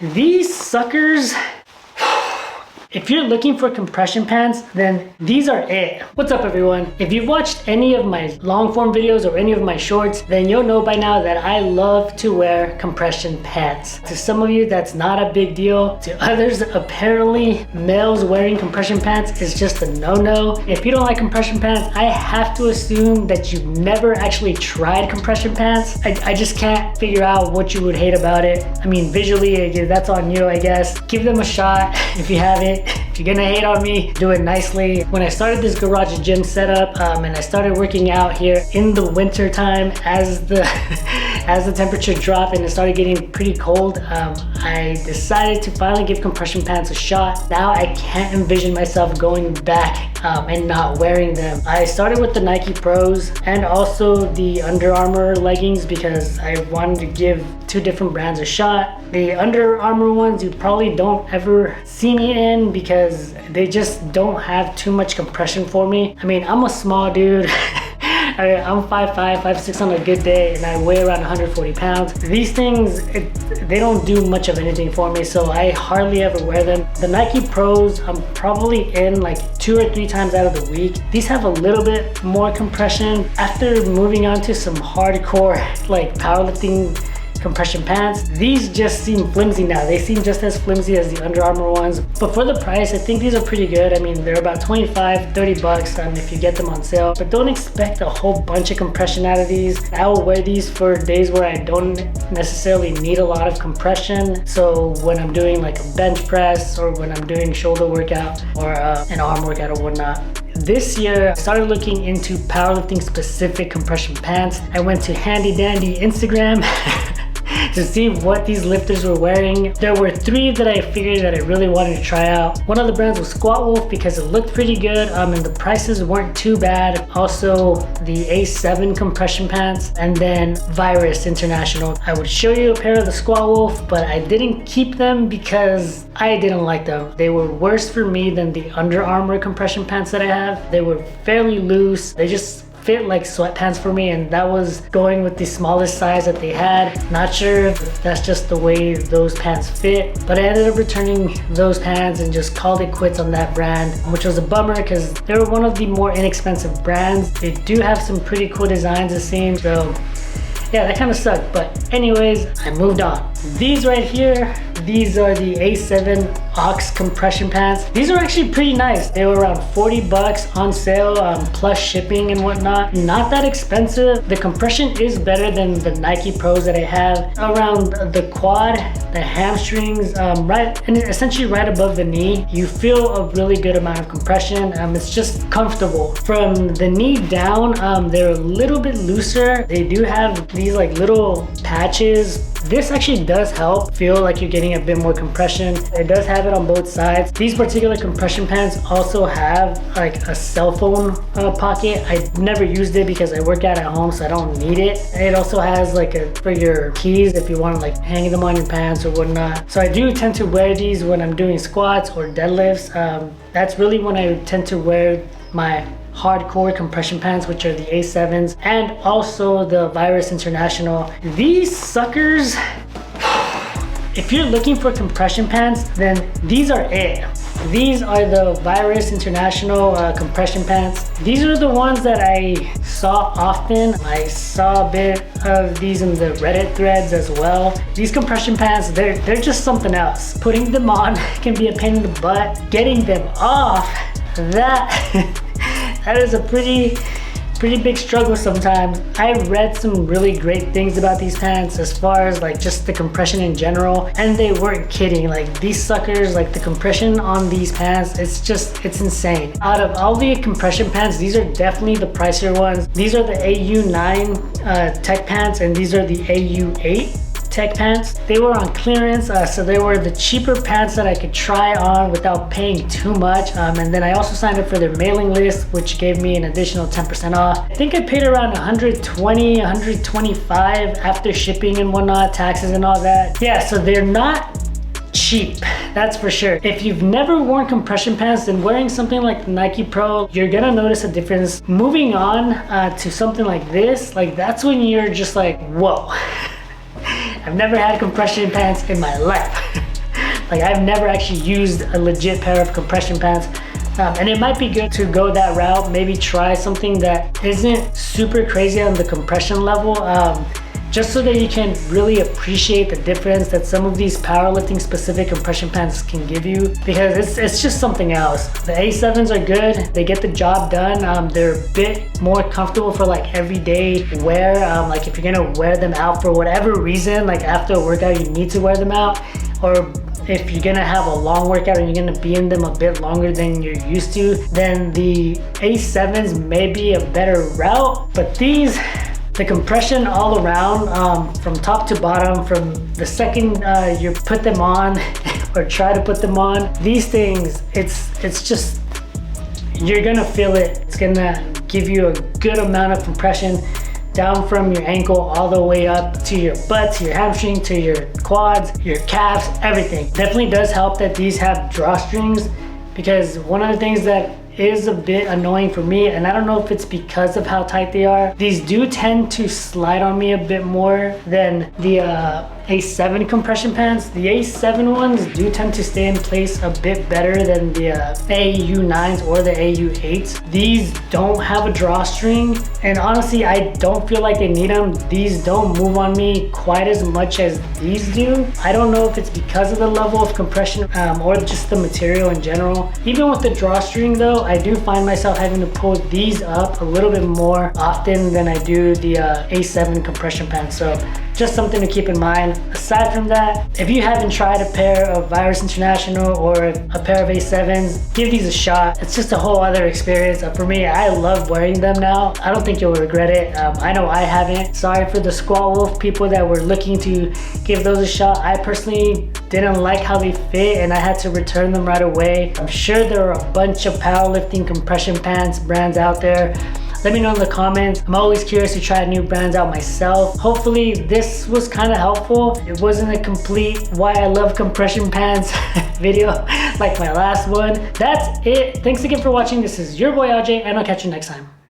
These suckers, if you're looking for compression pants, then these are it. What's up everyone? If you've watched any of my long form videos or any of my shorts, then you'll know by now that I love to wear compression pants. To some of you, that's not a big deal. To others, apparently males wearing compression pants is just a no-no. If you don't like compression pants, I have to assume that you've never actually tried compression pants. I just can't figure out what you would hate about it. I mean, visually, that's on you, I guess. Give them a shot if you haven't. If you're gonna hate on me, do it nicely. When I started this garage gym setup and I started working out here in the winter time as the as the temperature dropped and it started getting pretty cold, I decided to finally give compression pants a shot. Now I can't envision myself going back and not wearing them. I started with the Nike Pros and also the Under Armour leggings because I wanted to give two different brands a shot. The Under Armour ones you probably don't ever see me in because they just don't have too much compression for me. I mean, I'm a small dude. I'm 5'5", 5'6" on a good day, and I weigh around 140 pounds. These things, they don't do much of anything for me, so I hardly ever wear them. The Nike Pros, I'm probably in like 2 or 3 times out of the week. These have a little bit more compression. After moving on to some hardcore like powerlifting compression pants, these just seem flimsy now. They seem just as flimsy as the Under Armour ones, but for the price I think these are pretty good. I mean, they're about 25-30 bucks if you get them on sale, but don't expect a whole bunch of compression out of these. I will wear these for days where I don't necessarily need a lot of compression, so when I'm doing like a bench press or when I'm doing shoulder workout or an arm workout or whatnot. This year, I started looking into powerlifting specific compression pants. I went to Handy Dandy Instagram to see what these lifters were wearing. There were 3 that I figured that I really wanted to try out. One of the brands was SquatWolf because it looked pretty good and the prices weren't too bad. Also the A7 compression pants, and then Virus International. I would show you a pair of the SquatWolf, but I didn't keep them because I didn't like them. They were worse for me than the Under Armour compression pants that I have. They were fairly loose. They just fit like sweatpants for me, and that was going with the smallest size that they had. Not sure if that's just the way those pants fit, but I ended up returning those pants and just called it quits on that brand, which was a bummer because they were one of the more inexpensive brands. They do have some pretty cool designs it seems, so yeah, that kind of sucked. But anyways, I moved on. These right here, these are the A7 Ox compression pants. These are actually pretty nice. They were around 40 bucks on sale, plus shipping and whatnot. Not that expensive. The compression is better than the Nike Pros that I have. Around the quad, the hamstrings, right, and essentially right above the knee, you feel a really good amount of compression. It's just comfortable. From the knee down, they're a little bit looser. They do have these like little patches. This actually does help feel like you're getting a bit more compression. It does have it on both sides. These particular compression pants also have like a cell phone pocket. I never used it because I work out at home, so I don't need it. It also has like for your keys if you want to like hang them on your pants or whatnot. So I do tend to wear these when I'm doing squats or deadlifts. That's really when I tend to wear my hardcore compression pants, which are the A7s, and also the Virus International. These suckers, if you're looking for compression pants, then these are it. These are the Virus International compression pants. These are the ones that I saw often. I saw a bit of these in the Reddit threads as well. These compression pants, they're just something else. Putting them on can be a pain in the butt. Getting them off, that is a pretty big struggle sometimes. I read some really great things about these pants as far as like just the compression in general, and they weren't kidding. Like these suckers, like the compression on these pants, it's insane. Out of all the compression pants, these are definitely the pricier ones. These are the AU9 tech pants, and these are the AU8 tech pants. They were on clearance, so they were the cheaper pants that I could try on without paying too much. And then I also signed up for their mailing list, which gave me an additional 10% off. I think I paid around 120, 125 after shipping and whatnot, taxes and all that. Yeah, so they're not cheap, that's for sure. If you've never worn compression pants, then wearing something like the Nike Pro, you're gonna notice a difference. Moving on to something like this, like that's when you're just like, whoa. I've never had compression pants in my life. Like I've never actually used a legit pair of compression pants. And it might be good to go that route, maybe try something that isn't super crazy on the compression level, just so that you can really appreciate the difference that some of these powerlifting specific compression pants can give you, because it's just something else. The A7s are good, they get the job done. They're a bit more comfortable for like everyday wear. Like if you're gonna wear them out for whatever reason, like after a workout you need to wear them out, or if you're gonna have a long workout and you're gonna be in them a bit longer than you're used to, then the A7s may be a better route. But these, the compression all around, from top to bottom, from the second you put them on or try to put them on, these things, it's just, you're gonna feel it. It's gonna give you a good amount of compression down from your ankle all the way up to your butt, to your hamstring, to your quads, your calves, everything. Definitely does help that these have drawstrings, because one of the things that is a bit annoying for me, and I don't know if it's because of how tight they are, these do tend to slide on me a bit more than the A7 compression pants. The A7 ones do tend to stay in place a bit better than the AU9s or the AU8s. These don't have a drawstring, and honestly I don't feel like they need them. These don't move on me quite as much as these do. I don't know if it's because of the level of compression or just the material in general. Even with the drawstring though, I do find myself having to pull these up a little bit more often than I do the A7 compression pants. So just something to keep in mind. Aside from that, if you haven't tried a pair of Virus International or a pair of A7s, give these a shot. It's just a whole other experience. For me, I love wearing them now. I don't think you'll regret it. I know I haven't. Sorry for the SquatWolf people that were looking to give those a shot. I personally didn't like how they fit and I had to return them right away. I'm sure there are a bunch of powerlifting compression pants brands out there. Let me know in the comments. I'm always curious to try new brands out myself. Hopefully this was kind of helpful. It wasn't a complete why I love compression pants video like my last one. That's it. Thanks again for watching. This is your boy LJ, and I'll catch you next time.